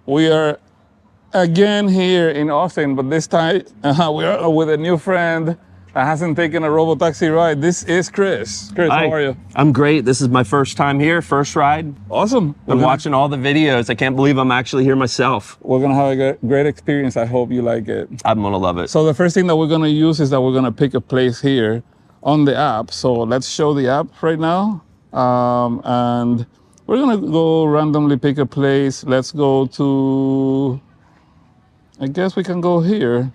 We are again here in Austin, but this time we are with a new friend that hasn't taken a Robo Taxi ride. This is Chris. Chris, Hi. how are you? I'm great. This is my first time here, first ride. Awesome. Been watching all the videos. I can't believe I'm actually here myself. We're gonna have a great experience. I hope you like it. I'm gonna love it. So the first thing that we're gonna use is that we're gonna pick a place here on the app. So let's show the app right now. And we're gonna go randomly pick a place. Let's go to, I guess we can go here.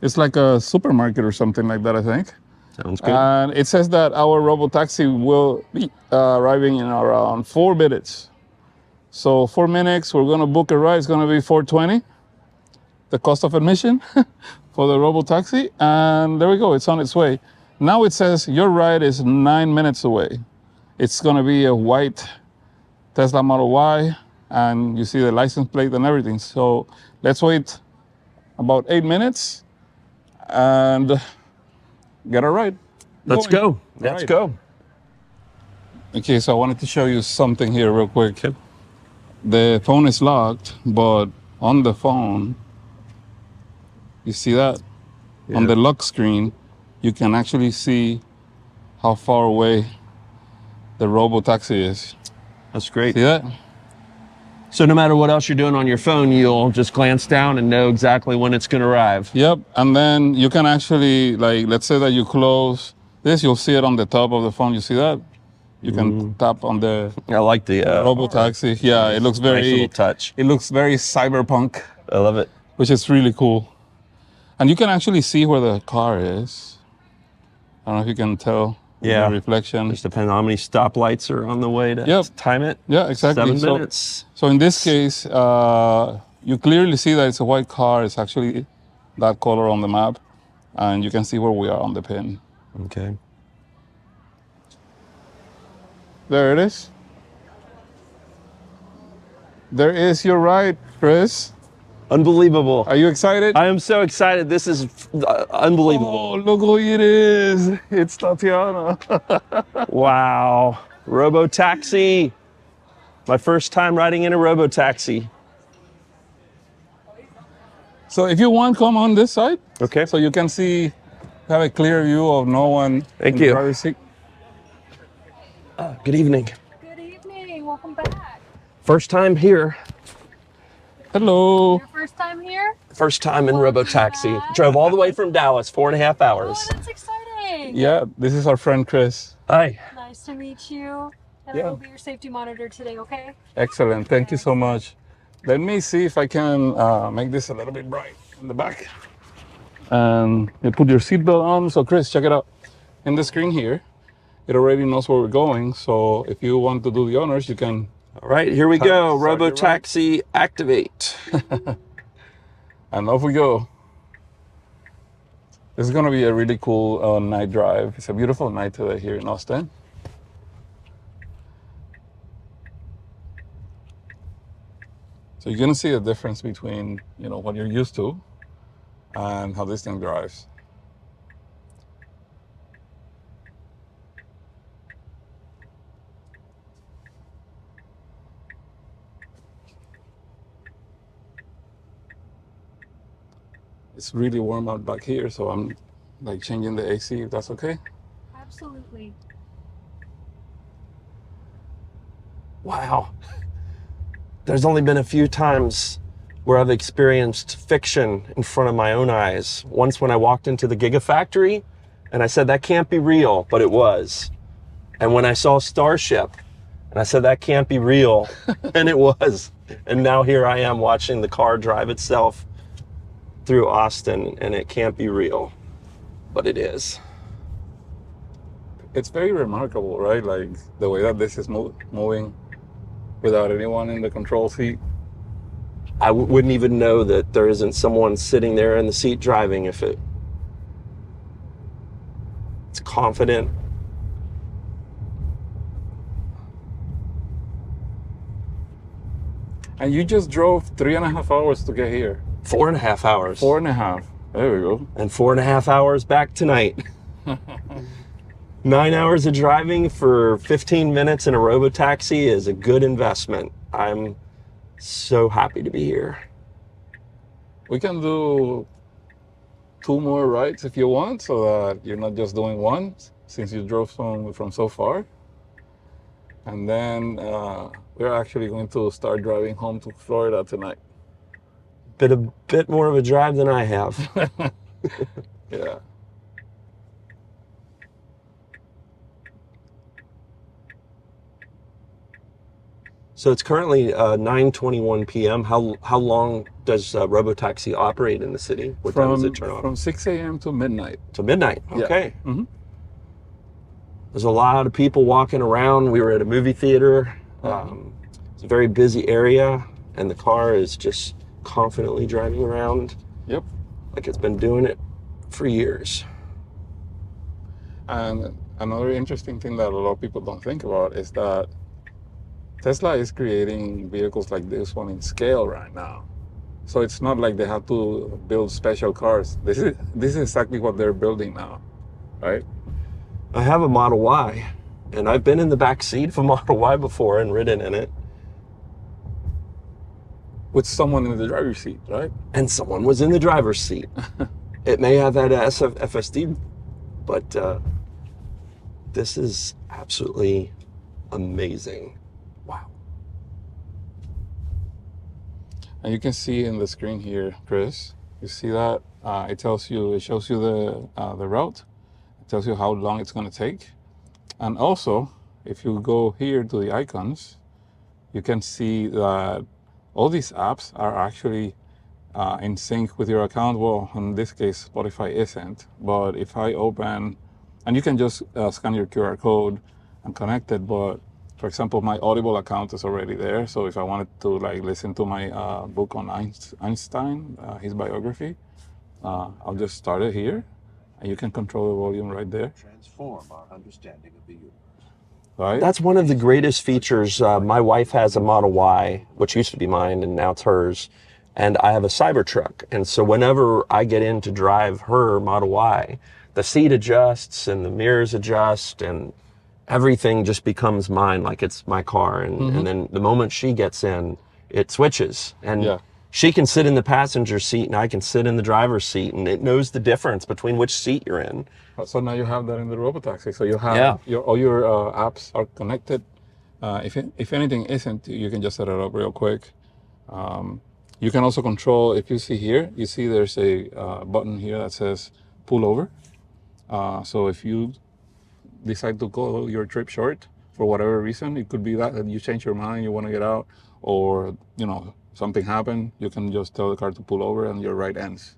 It's like a supermarket or something like that, I think. Sounds good. And it says that our Robo Taxi will be arriving in around 4 minutes. So 4 minutes, we're gonna book a ride. It's gonna be $4.20, the cost of admission for the Robo Taxi. And there we go, it's on its way. Now it says your ride is 9 minutes away. It's gonna be a white Tesla Model Y, and you see the license plate and everything. So let's wait about 8 minutes and get a ride. Let's go. Let's go. Okay, so I wanted to show you something here real quick. Okay. The phone is locked, but on the phone, you see that? Yeah. On the lock screen, you can actually see how far away the Robo Taxi is. That's great. See that? So no matter what else you're doing on your phone, you'll just glance down and know exactly when it's gonna arrive. Yep, and then you can actually, like, let's say that you close this, you'll see it on the top of the phone. You see that? You can tap on the I like the Robo Taxi. Yeah, it looks nice very, little touch. it looks very cyberpunk, I love it. which is really cool. And you can actually see where the car is. I don't know if you can tell. Yeah. The reflection. Just depends on how many stoplights are on the way to time it. Yeah, exactly. 7 minutes. So in this case, you clearly see that it's a white car. It's actually that color on the map. And you can see where we are on the pin. Okay. There it is. There is your ride, Chris. Unbelievable. Are you excited? I am so excited. This is unbelievable. Oh, look who it is. It's Tatiana. Wow. Robo Taxi. My first time riding in a Robo Taxi. So if you want, come on this side. Okay. So you can see, have a clear view of no one Thank in the you. driver's seat. Good evening. Good evening. Welcome back. First time here. Hello. Your first time here? First time in Robo Taxi. Drove all the way from Dallas, 4.5 hours. Oh, that's exciting. Yeah, this is our friend Chris. Hi. Nice to meet you. And Yeah. I will be your safety monitor today, okay? Excellent. Thank you so much. Let me see if I can make this a little bit bright in the back. And you put your seatbelt on. So Chris, check it out. In the screen here, it already knows where we're going. So if you want to do the honors, you can. All right, here we go. Start Robo your ride. Taxi activate. And off we go. This is going to be a really cool night drive. It's a beautiful night today here in Austin. So you're going to see the difference between, you know, what you're used to and how this thing drives. It's really warm out back here, so I'm like changing the AC, if that's okay. Absolutely. Wow. There's only been a few times where I've experienced fiction in front of my own eyes. Once when I walked into the Gigafactory and I said, that can't be real, but it was. And when I saw Starship and I said, that can't be real, and it was. And now here I am watching the car drive itself through Austin, and it can't be real, but it is. It's very remarkable, right? Like the way that this is moving without anyone in the control seat. I wouldn't even know that there isn't someone sitting there in the seat driving if it's confident. And you just drove 3.5 hours to get here. 4.5 hours. 4.5. There we go. And 4.5 hours back tonight. 9 hours of driving for 15 minutes in a Robo Taxi is a good investment. I'm So happy to be here. We can do 2 more rides if you want, so that you're not just doing one, since you drove from so far. And then we're actually going to start driving home to Florida tonight. A bit more of a drive than I have. Yeah. So it's currently 9:21 p.m. How long does Robo Taxi operate in the city? What time does it turn on? From 6 a.m. to midnight. To midnight. Yeah. Okay. Mm-hmm. There's a lot of people walking around. We were at a movie theater. It's a very busy area, and the car is just confidently driving around. Yep. Like it's been doing it for years. And another interesting thing that a lot of people don't think about is that Tesla is creating vehicles like this one in scale right now. So it's not like they have to build special cars. This is exactly what they're building now, right? I have a Model Y, and I've been in the back seat of a Model Y before and ridden in it. With someone in the driver's seat, right? And someone was in the driver's seat. It may have had a FSD, but this is absolutely amazing. Wow. And you can see in the screen here, Chris, you see that? It shows you the route. It tells you how long it's going to take. And also, if you go here to the icons, you can see that all these apps are actually in sync with your account. Well, in this case, Spotify isn't. But if I open, and you can just scan your QR code and connect it. But for example, my Audible account is already there. So if I wanted to like listen to my book on Einstein, his biography, I'll just start it here, and you can control the volume right there. Transform our understanding of the universe. Right? That's one of the greatest features. My wife has a Model Y, which used to be mine, and now it's hers. And I have a Cybertruck. And so whenever I get in to drive her Model Y, the seat adjusts and the mirrors adjust and everything just becomes mine, like it's my car. And then the moment she gets in, it switches. And Yeah. she can sit in the passenger seat and I can sit in the driver's seat, and it knows the difference between which seat you're in. So now you have that in the Robo Taxi. So you have all your apps are connected. If anything isn't, you can just set it up real quick. You can also control, if you see here, you see there's a button here that says pull over. So if you decide to go your trip short for whatever reason, it could be that you change your mind, you want to get out, or something happened, you can just tell the car to pull over and your ride ends.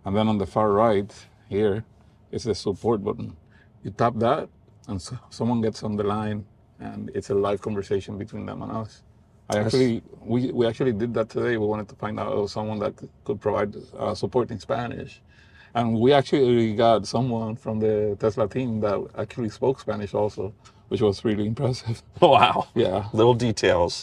And then on the far right here is the support button. You tap that and someone gets on the line, and it's a live conversation between them and us. We actually did that today. We wanted to find out someone that could provide support in Spanish. And we actually got someone from the Tesla team that actually spoke Spanish also, which was really impressive. Wow. Yeah. Little details.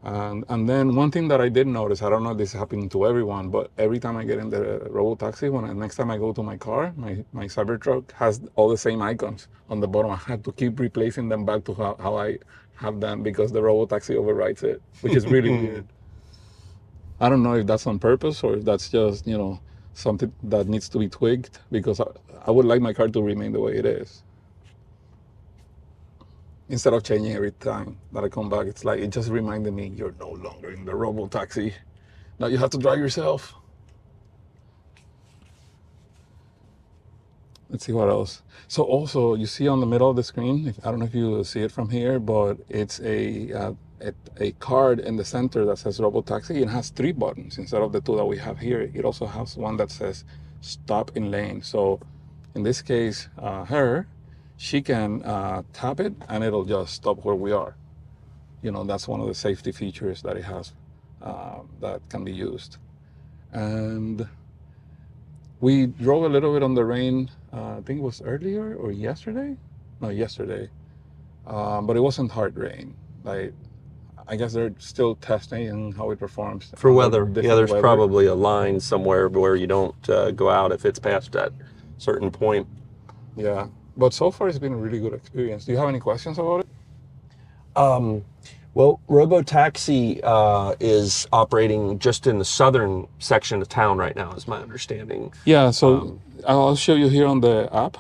And then one thing that I did notice, I don't know if this is happening to everyone, but every time I get in the Robo Taxi, next time I go to my car, my Cybertruck has all the same icons on the bottom. I have to keep replacing them back to how I have them, because the Robo Taxi overwrites it, which is really weird. I don't know if that's on purpose or if that's just, something that needs to be tweaked, because I would like my car to remain the way it is. Instead of changing every time that I come back, it's like, it just reminded me, you're no longer in the Robo Taxi. Now you have to drive yourself. Let's see what else. So also, you see on the middle of the screen, I don't know if you see it from here, but it's a card in the center that says Robo Taxi. It has 3 buttons instead of the 2 that we have here. It also has one that says stop in lane. So in this case, she can tap it and it'll just stop where we are. That's one of the safety features that it has that can be used. And we drove a little bit on the rain. I think it was earlier or yesterday. No, yesterday. But it wasn't hard rain. I guess they're still testing how it performs. For weather. Yeah, there's weather. probably a line somewhere where you don't go out if it's past that certain point. Yeah, but so far it's been a really good experience. Do you have any questions about it? Well, Robo Taxi is operating just in the southern section of town right now, is my understanding. Yeah, so I'll show you here on the app.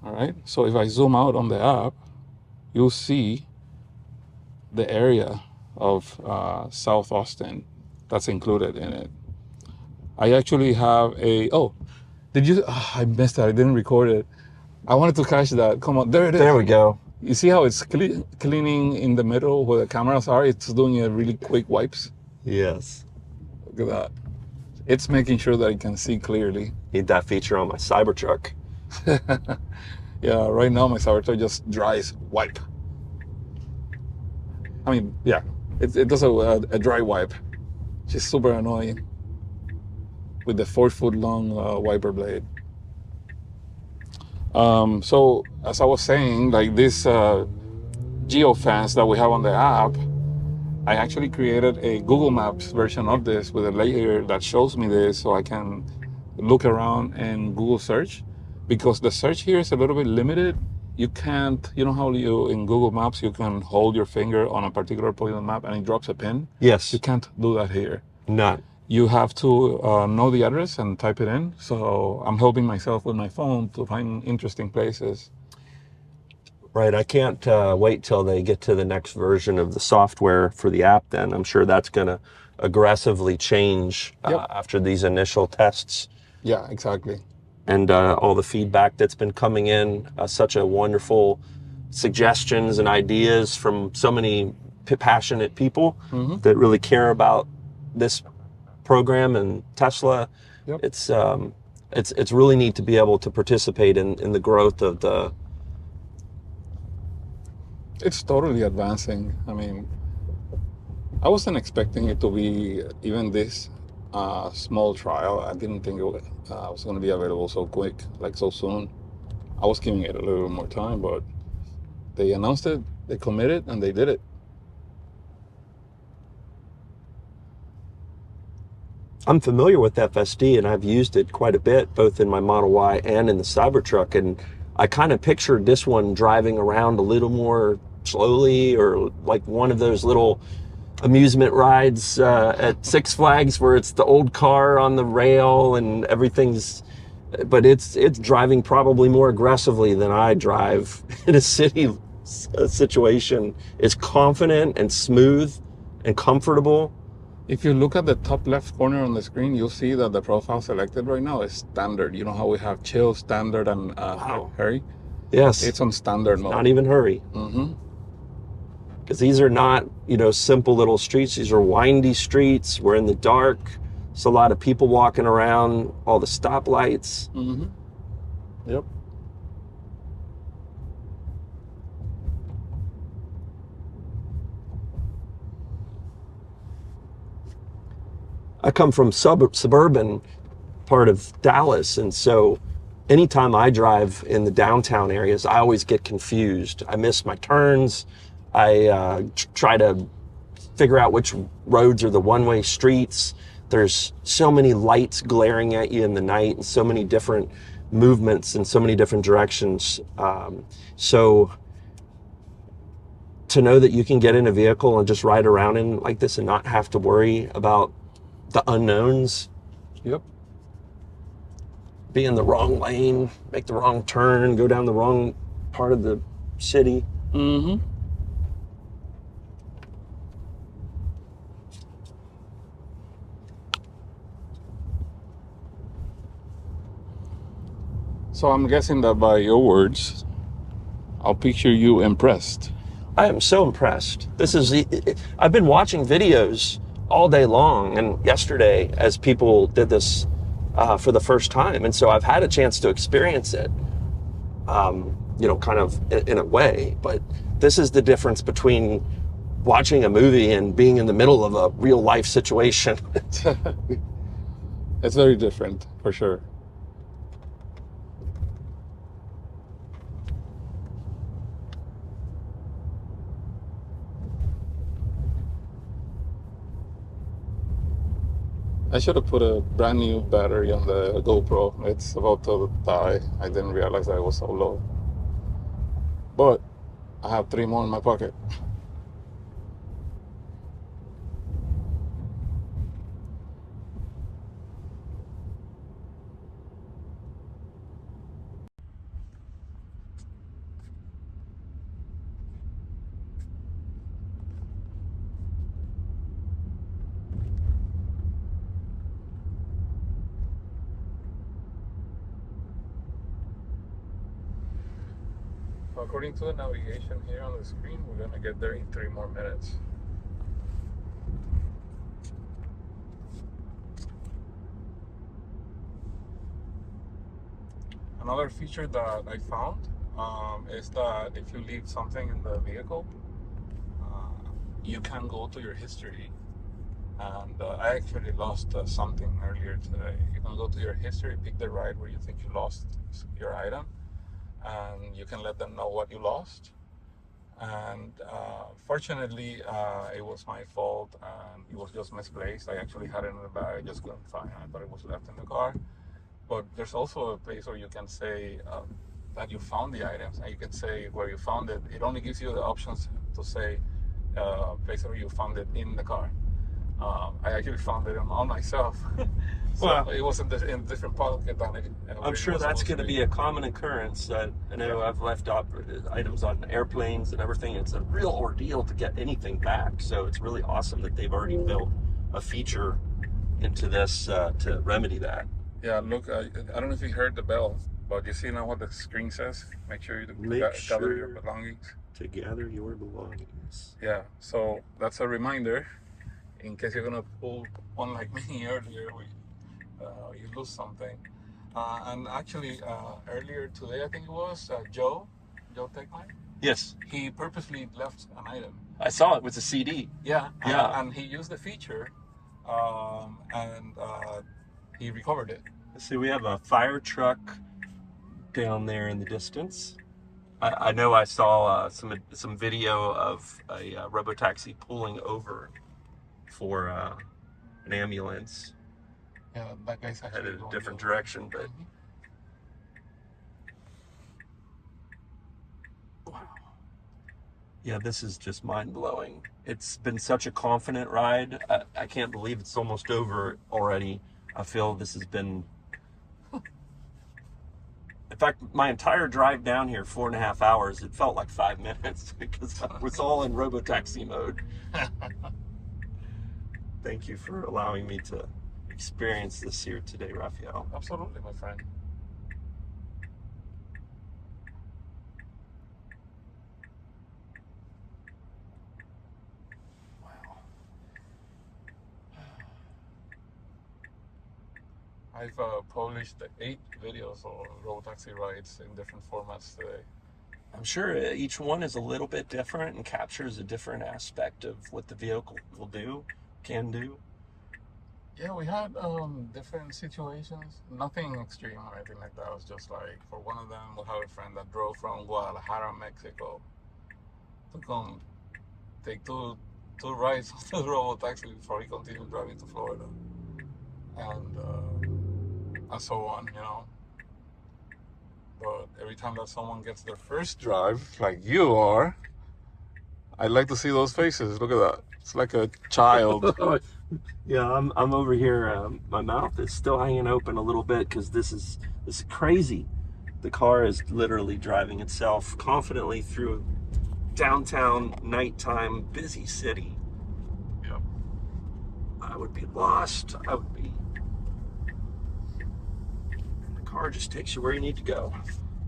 All right. So if I zoom out on the app, you'll see the area of South Austin that's included in it. I actually have a, oh, did you, I missed that. I didn't record it. I wanted to catch that. Come on, there it is. There we go. You see how it's cleaning in the middle where the cameras are? It's doing a really quick wipes. Yes. Look at that. It's making sure that it can see clearly. Need that feature on my Cybertruck. Yeah, right now my Cybertruck just dries wipe. I mean, yeah, it does a dry wipe, which is super annoying with the 4-foot long wiper blade. So as I was saying, like this geofence that we have on the app, I actually created a Google Maps version of this with a layer that shows me this so I can look around and Google search, because the search here is a little bit limited. You can't, you know how you in Google Maps you can hold your finger on a particular point on the map and it drops a pin? Yes. You can't do that here. None. You have to know the address and type it in. So I'm helping myself with my phone to find interesting places. Right. I can't wait till they get to the next version of the software for the app then. I'm sure that's going to aggressively change after these initial tests. Yeah, exactly. And all the feedback that's been coming in, such a wonderful suggestions and ideas from so many passionate people that really care about this program and Tesla. Yep. It's really neat to be able to participate in the growth of the. It's totally advancing. I mean, I wasn't expecting it to be even this small trial. I didn't think it was going to be available so quick, like so soon. I was giving it a little more time, but they announced it, they committed, and they did it. I'm familiar with FSD and I've used it quite a bit, both in my Model Y and in the Cybertruck. And I kind of pictured this one driving around a little more slowly, or like one of those little amusement rides at Six Flags where it's the old car on the rail and everything's, but it's driving probably more aggressively than I drive in a city situation. It's confident and smooth and comfortable. If you look at the top left corner on the screen, you'll see that the profile selected right now is standard. You know how we have chill, standard, and hurry? Yes. It's on standard mode. Not even hurry. Because these are not, simple little streets. These are windy streets. We're in the dark. There's a lot of people walking around, all the stoplights. Yep. I come from suburban part of Dallas, and so anytime I drive in the downtown areas, I always get confused. I miss my turns. I try to figure out which roads are the one-way streets. There's so many lights glaring at you in the night and so many different movements in so many different directions. So to know that you can get in a vehicle and just ride around in like this and not have to worry about the unknowns. Yep. Be in the wrong lane, make the wrong turn, go down the wrong part of the city. So I'm guessing that by your words, I'll picture you impressed. I am so impressed. I've been watching videos all day long and yesterday as people did this for the first time. And so I've had a chance to experience it, kind of in a way. But this is the difference between watching a movie and being in the middle of a real life situation. It's very different, for sure. I should have put a brand new battery on the GoPro. It's about to die. I didn't realize that it was so low. But I have 3 more in my pocket. According to the navigation here on the screen, we're gonna get there in 3 more minutes. Another feature that I found is that if you leave something in the vehicle, you can go to your history. And I actually lost something earlier today. You can go to your history, pick the ride where you think you lost your item, and you can let them know what you lost. And fortunately, it was my fault, and it was just misplaced. I actually had it in the bag, I just couldn't find it. I thought it was left in the car. But there's also a place where you can say that you found the items, and you can say where you found it. It only gives you the options to say place where you found it in the car. I actually found it on myself. So Well, it was in a different pocket than it. I'm sure that's going to be a common occurrence. I know I've left items on airplanes and everything. It's a real ordeal to get anything back. So it's really awesome that they've already built a feature into this to remedy that. Yeah, look, I don't know if you heard the bell, but you see now what the screen says? Make sure you gather your belongings. To gather your belongings. Yeah, so that's a reminder in case you're gonna pull one like me earlier, you lose something. And actually, earlier today, I think it was Joe Techline. Yes, He purposely left an item. I saw it with a CD. Yeah, Yeah. and he used the feature, and he recovered it. See, we have a fire truck down there in the distance. I know I saw some video of a Robo Taxi pulling over for an ambulance Yeah, that guy's actually headed a going different the- direction, but wow. Yeah, this is just mind-blowing. It's been such a confident ride. I can't believe it's almost over already. I feel this has been... In fact, my entire drive down here, 4.5 hours, it felt like 5 minutes because I was all in Robo Taxi mode. Thank you for allowing me to experience this here today, Raphael. Absolutely, my friend. Wow. I've published 8 videos on Robotaxi rides in different formats today. I'm sure each one is a little bit different and captures a different aspect of what the vehicle will do, can do. Yeah, we had different situations. Nothing extreme or anything like that. It was just like, for one of them, we have a friend that drove from Guadalajara, Mexico, to come take two rides on the Robotaxi before he continued driving to Florida, and so on, you know. But every time that someone gets their first drive, like you are, I like to see those faces. Look at that. It's like a child. Yeah, I'm over here. My mouth is still hanging open a little bit because this is crazy. The car is literally driving itself confidently through downtown, nighttime, busy city. Yep. I would be lost. I would be. And the car just takes you where you need to go.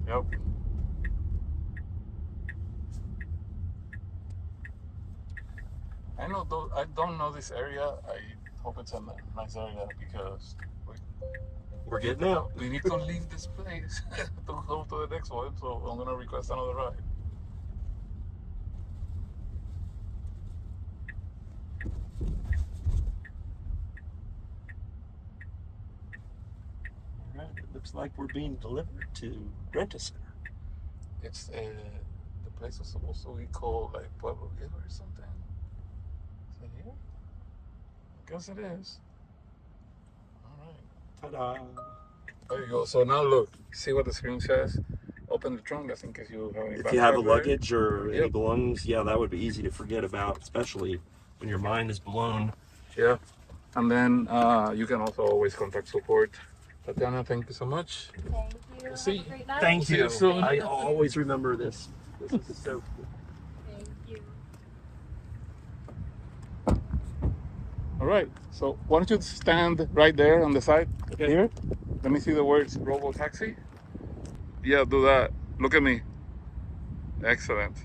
Yep. I don't know this area. I hope it's a nice area because We're getting out. we need to leave this place to go to the next one. So I'm gonna request another ride. All right, it looks like we're being delivered to Rent-A-Center. It's the place is supposed to be called like Pueblo Viejo or something. Is it here? I guess it is. All right. Ta-da! There you go. So now look, see what the screen says. Open the trunk just in case you have any. If you have a backpack there. luggage or any Yep. belongings, yeah, that would be easy to forget about, especially when your mind is blown. Yeah. And then you can also always contact support. Tatiana, thank you so much. Thank you. See, Have a great night. Thank See you. you soon. I always remember this. This is so cool. Thank you. All right. So why don't you stand right there on the side Okay. here? Let me see the words Robo Taxi. Yeah, do that. Look at me. Excellent.